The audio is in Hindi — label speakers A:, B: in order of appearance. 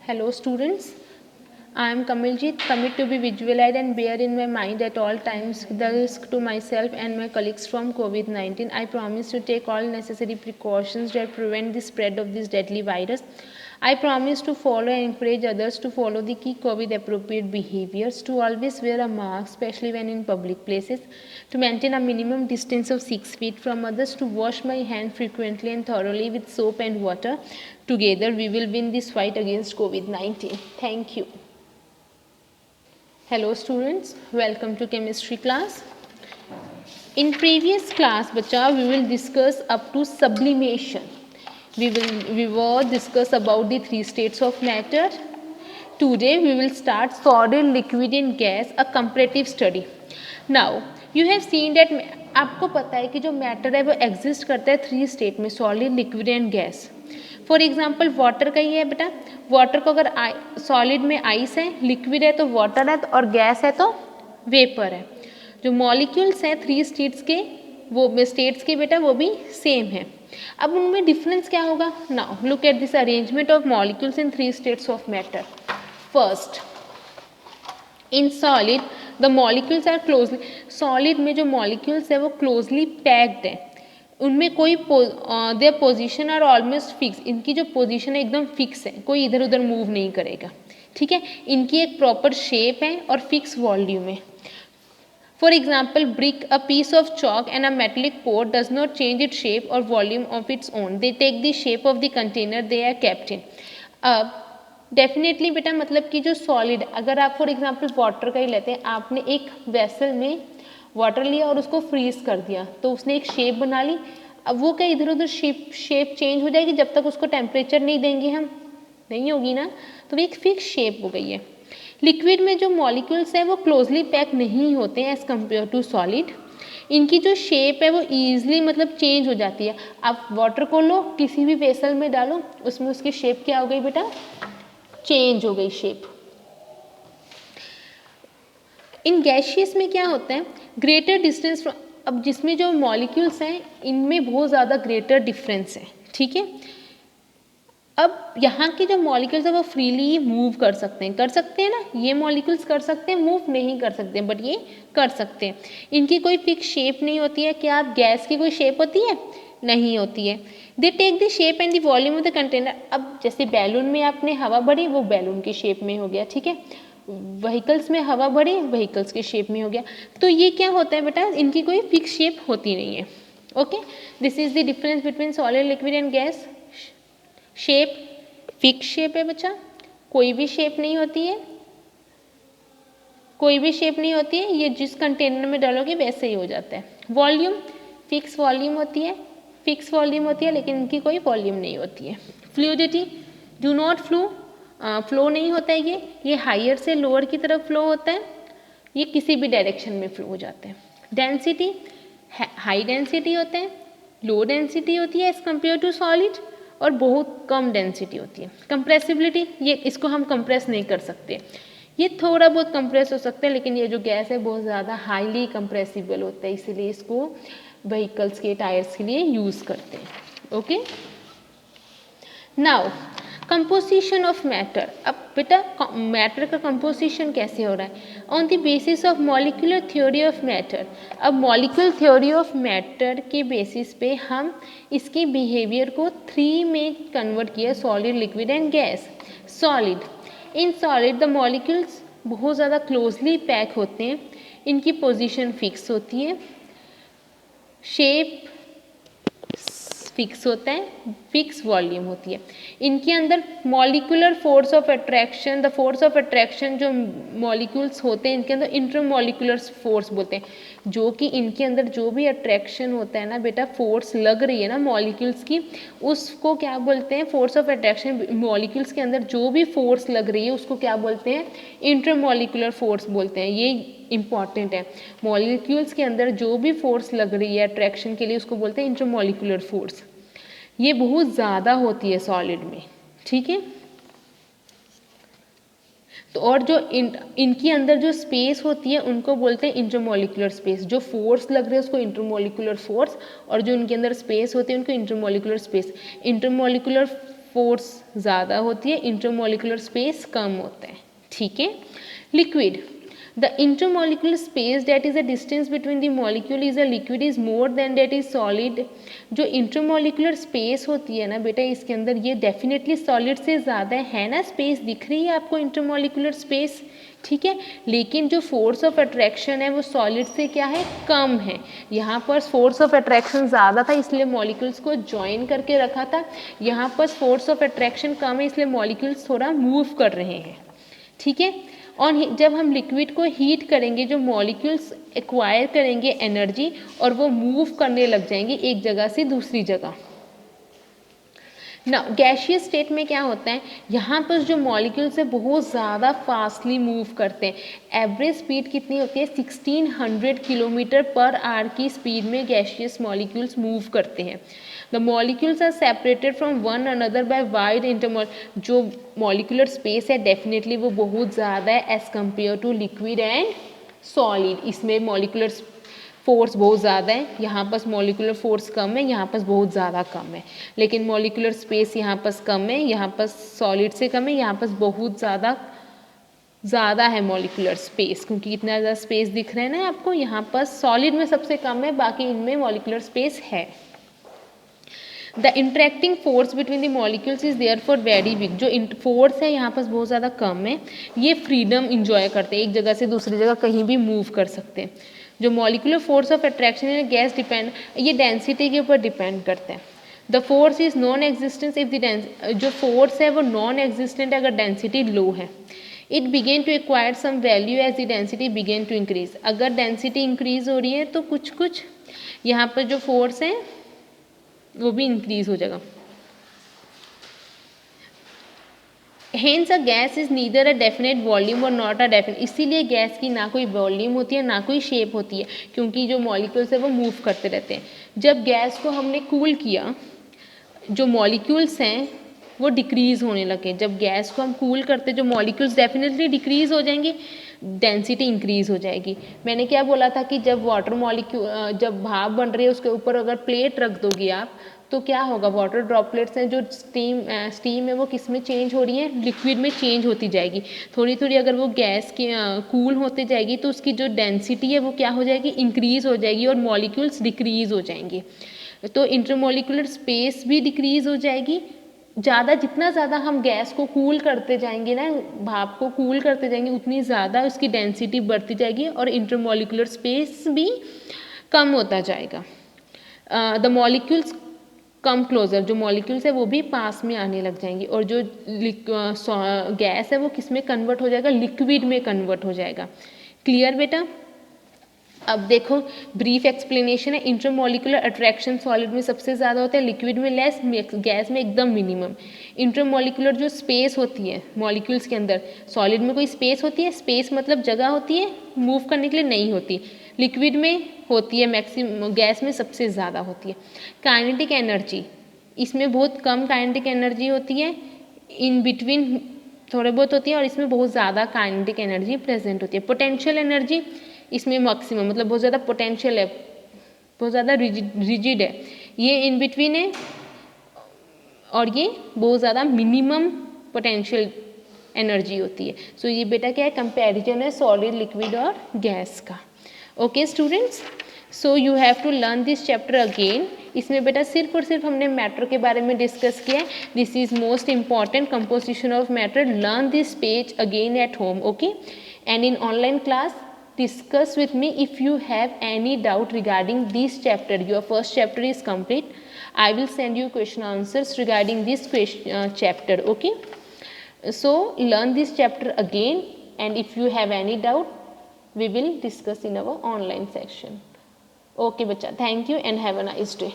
A: Hello students, I am Kamaljit, commit to be visualized and bear in my mind at all times the risk to myself and my colleagues from COVID-19. I promise to take all necessary precautions that prevent the spread of this deadly virus. I promise to follow and encourage others to follow the key COVID appropriate behaviors, to always wear a mask, especially when in public places, to maintain a minimum distance of 6 feet from others, to wash my hands frequently and thoroughly with soap and water. Together we will win this fight against COVID-19. Thank you. Hello students, welcome to chemistry class. In previous class बच्चा we will discuss up to sublimation. We will discuss about the three states of matter. Today we will start solid, liquid and gas, a comparative study. Now you have seen that आपको पता है कि जो मैटर है वो एग्जिस्ट करता है थ्री स्टेट में, solid, liquid and gas. For example water का ही है बेटा. वाटर को अगर सॉलिड में आइस है, लिक्विड है तो वाटर है, और गैस है तो वेपर है. जो मॉलिक्यूल्स हैं थ्री स्टेट्स के, वो स्टेट्स के बेटा वो भी सेम है. अब उनमें डिफरेंस क्या होगा? Now look at this arrangement of molecules in three states of matter. First, in solid the molecules are closely, solid में जो मॉलिक्यूल्स है वो क्लोजली पैक्ड है. उनमें कोई their position are almost fix, इनकी जो पोजीशन है एकदम फिक्स है, कोई इधर उधर मूव नहीं करेगा. ठीक है, इनकी एक प्रॉपर शेप है और फिक्स वॉल्यूम है. For example, brick, a piece of chalk and a metallic pot does not change its shape or volume of its own. They take the shape of the container they are kept in. अब डेफिनेटली बेटा मतलब कि जो सॉलिड, अगर आप फॉर एग्जांपल वाटर का ही लेते हैं, आपने एक वेसल में वाटर लिया और उसको फ्रीज कर दिया तो उसने एक शेप बना ली. अब वो क्या इधर उधर शेप चेंज हो जाएगी जब तक उसको टेम्परेचर नहीं देंगे हम? नहीं होगी ना. तो वो एक फिक्स शेप हो गई है. लिक्विड में जो मॉलिक्यूल्स हैं वो क्लोजली पैक नहीं होते हैं एज कम्पेयर टू सॉलिड. इनकी जो शेप है वो ईजिली मतलब चेंज हो जाती है. आप वाटर को लो, किसी भी वेसल में डालो, उसमें उसकी शेप क्या हो गई बेटा? चेंज हो गई शेप. इन गैशियस में क्या होता है? ग्रेटर डिस्टेंस फ्रॉम, अब जिसमें जो मॉलिक्यूल्स हैं इनमें बहुत ज़्यादा ग्रेटर डिफरेंस है. ठीक है, अब यहाँ के जो मॉलिक्यूल्स है वो फ्रीली मूव कर सकते हैं ना. ये मॉलिक्यूल्स कर सकते हैं, मूव नहीं कर सकते, बट ये कर सकते हैं. इनकी कोई फिक्स शेप नहीं होती है. क्या आप गैस की कोई शेप होती है? नहीं होती है. They take the shape and the volume of the container. अब जैसे बैलून में आपने हवा भरी, वो बैलून की शेप में हो गया. ठीक है, व्हीकल्स में हवा भरी, व्हीकल्स की शेप में हो गया. तो ये क्या होता है बेटा? इनकी कोई फिक्स शेप होती नहीं है. Okay, this is the difference between solid, liquid and gas. Shape fix shape है बच्चा, कोई भी शेप नहीं होती है, कोई भी शेप नहीं होती है. ये जिस कंटेनर में डालोगे वैसे ही हो जाता है. वॉल्यूम, फिक्स वॉल्यूम होती है, फिक्स वॉल्यूम होती है, लेकिन इनकी कोई वॉल्यूम नहीं होती है. फ्लूइडिटी, डू नॉट फ्लो नहीं होता है. ये हायर से लोअर की तरफ फ्लो होता है, ये किसी भी डायरेक्शन में फ्लो हो जाते हैं. डेंसिटी, हाई डेंसिटी होते हैं, लो डेंसिटी होती है एज कम्पेयर टू सॉलिड, और बहुत कम डेंसिटी होती है. कंप्रेसिबिलिटी, ये इसको हम कंप्रेस नहीं कर सकते, ये थोड़ा बहुत कंप्रेस हो सकता है, लेकिन ये जो गैस है बहुत ज़्यादा हाईली कंप्रेसिबल होता है, इसीलिए इसको व्हीकल्स के टायर्स के लिए यूज़ करते हैं. Okay, now composition of matter. अब बेटा मैटर का कंपोजिशन कैसे हो रहा है? On the basis of molecular theory of matter. अब मॉलिक्यूलर थ्योरी ऑफ मैटर के बेसिस पे हम इसके बिहेवियर को थ्री में कन्वर्ट किया, solid, liquid and gas. Solid, in solid the molecules बहुत ज़्यादा क्लोजली पैक होते हैं, इनकी पोजीशन फिक्स होती है, शेप फिक्स होता है, फिक्स वॉल्यूम होती है. इनके अंदर molecular force of attraction, the force of attraction जो मॉलिक्यूल्स होते हैं इनके अंदर इंटरमॉलिक्यूलर फोर्स बोलते हैं. जो कि इनके अंदर जो भी अट्रैक्शन होता है ना बेटा, फोर्स लग रही है ना मॉलिक्यूल्स की, उसको क्या बोलते हैं? Force of attraction. मॉलिक्यूल्स के अंदर जो भी फोर्स लग रही है उसको क्या बोलते हैं? इंटरमॉलिक्यूलर फोर्स बोलते हैं. ये इंपॉर्टेंट है. मॉलिक्यूल्स के अंदर जो भी फोर्स लग रही है अट्रैक्शन के लिए उसको बोलते हैं इंटरमॉलिक्यूलर फोर्स. ये बहुत ज़्यादा होती है सॉलिड में. ठीक है, तो और जो इनके अंदर जो स्पेस होती है उनको बोलते हैं इंटरमॉलिक्यूलर स्पेस. जो फोर्स लग रही है उसको इंटरमॉलिक्यूलर फोर्स, और जो इनके अंदर स्पेस होती है उनको इंटरमॉलिक्यूलर स्पेस. इंटरमॉलिक्यूलर फोर्स ज़्यादा होती है, इंटरमोलिकुलर स्पेस कम होता है, ठीक है। Liquid, the intermolecular space that is the distance between the molecule is a liquid is more than that is solid। जो intermolecular space होती है ना बेटा इसके अंदर, ये definitely solid से ज़्यादा है ना, space दिख रही है आपको intermolecular space, ठीक है। लेकिन जो फोर्स ऑफ अट्रैक्शन है वो सॉलिड से क्या है, कम है। यहाँ पर फोर्स ऑफ अट्रैक्शन ज़्यादा था इसलिए मॉलिक्यूल्स को ज्वाइन करके रखा था, यहाँ पर फोर्स ऑफ अट्रैक्शन कम है इसलिए मॉलिक्यूल्स थोड़ा मूव कर रहे हैं, ठीक है। और जब हम लिक्विड को हीट करेंगे जो मॉलिक्यूल्स एक्वायर करेंगे एनर्जी और वो मूव करने लग जाएंगे एक जगह से दूसरी जगह। ना गैशियस स्टेट में क्या होता है, यहाँ पर जो मॉलिक्यूल्स है बहुत ज़्यादा फास्टली मूव करते हैं। एवरेज स्पीड कितनी होती है, 1600 किलोमीटर पर आवर की स्पीड में गैशियस मॉलिक्यूल्स मूव करते हैं। The molecules are separated from one another by wide intermol, जो मॉलिक्यूलर स्पेस है डेफिनेटली वो बहुत ज़्यादा है as compared to liquid and solid. इसमें मॉलिक्यूलर फोर्स बहुत ज़्यादा है, यहाँ पास मॉलिक्यूलर फोर्स कम है, यहाँ पास बहुत ज़्यादा कम है। लेकिन मॉलिक्यूलर स्पेस यहाँ पास कम है, यहाँ पास सॉलिड से कम है, यहाँ पास बहुत ज़्यादा है मॉलिक्यूलर स्पेस, क्योंकि इतना ज़्यादा स्पेस दिख रहा है ना आपको। यहाँ पास सॉलिड में सबसे कम है, बाकी इनमें मॉलिक्यूलर स्पेस है। The interacting force between the molecules is therefore very weak. जो फोर्स है यहाँ पास बहुत ज़्यादा कम है, ये फ्रीडम इंजॉय करते हैं, एक जगह से दूसरी जगह कहीं भी मूव कर सकते हैं। जो मॉलिक्यूलर फोर्स ऑफ अट्रैक्शन है गैस डिपेंड, ये डेंसिटी के ऊपर डिपेंड करते हैं। The force is non existence if the जो फोर्स है वो नॉन एग्जिस्टेंट अगर डेंसिटी लो है। It begin to acquire some value as the density begin to increase. अगर डेंसिटी इंक्रीज हो रही है तो कुछ यहाँ पर जो फोर्स है वो भी इंक्रीज हो जाएगा। Hence a gas is neither a definite volume or not a definite, इसीलिए गैस की ना कोई वॉल्यूम होती है ना कोई शेप होती है, क्योंकि जो मॉलिक्यूल्स है वो मूव करते रहते हैं। जब गैस को हमने कूल किया, जो मॉलिक्यूल्स हैं वो डिक्रीज होने लगे। जब गैस को हम कूल करते जो मॉलिक्यूल्स डेफिनेटली डिक्रीज हो जाएंगी, डेंसिटी इंक्रीज हो जाएगी। मैंने क्या बोला था कि जब वाटर मॉलिक्यूल जब भाप बन रही है उसके ऊपर अगर प्लेट रख दोगी आप तो क्या होगा, वाटर ड्रॉपलेट्स हैं जो स्टीम है वो किस में चेंज हो रही है, लिक्विड में चेंज होती जाएगी। थोड़ी थोड़ी अगर वो गैस की कूल होते जाएगी तो उसकी जो डेंसिटी है वो क्या हो जाएगी, इंक्रीज हो जाएगी और मॉलिक्यूल्स डिक्रीज हो जाएंगे। तो इंटरमोलिकुलर स्पेस भी डिक्रीज हो जाएगी। जितना ज़्यादा हम गैस को कूल करते जाएंगे ना, भाप को कूल करते जाएंगे, उतनी ज़्यादा उसकी डेंसिटी बढ़ती जाएगी और इंटरमोलिकुलर स्पेस भी कम होता जाएगा। द मॉलिक्यूल्स कम क्लोजर, जो मॉलिक्यूल्स है वो भी पास में आने लग जाएंगी और जो गैस है वो किस में कन्वर्ट हो जाएगा, लिक्विड में कन्वर्ट हो जाएगा। क्लियर बेटा? अब देखो ब्रीफ एक्सप्लेनेशन है। इंटरमोलिकुलर अट्रैक्शन सॉलिड में सबसे ज़्यादा होता है, लिक्विड में लेस, गैस में एकदम मिनिमम। इंटरमोलिकुलर जो स्पेस होती है मॉलिक्यूल्स के अंदर, सॉलिड में कोई स्पेस होती है, स्पेस मतलब जगह होती है, मूव करने के लिए नहीं होती। लिक्विड में होती है मैक्सिमम, गैस में सबसे ज़्यादा होती है। काइनेटिक एनर्जी, इसमें बहुत कम काइनेटिक एनर्जी होती है, इन बिटवीन थोड़े बहुत होती है और इसमें बहुत ज़्यादा काइनेटिक एनर्जी प्रेजेंट होती है। पोटेंशियल एनर्जी इसमें मैक्सिमम, मतलब बहुत ज़्यादा पोटेंशियल है, बहुत ज़्यादा रिजिड है, ये इन बिटवीन है और ये बहुत ज़्यादा मिनिमम पोटेंशियल एनर्जी होती है। सो ये बेटा क्या है, कंपैरिजन है सॉलिड, लिक्विड और गैस का। Okay students, so you have to learn this chapter again. इसमें बेटा सिर्फ और सिर्फ हमने मैटर के बारे में डिस्कस किया है। This is most important, composition of matter. Learn this page again at home, okay, and in online class discuss with me if you have any doubt regarding this chapter. Your first chapter is complete. I will send you question answers regarding this chapter, okay? So learn this chapter again, and if you have any doubt we will discuss in our online section. Okay bacha, thank you and have a nice day.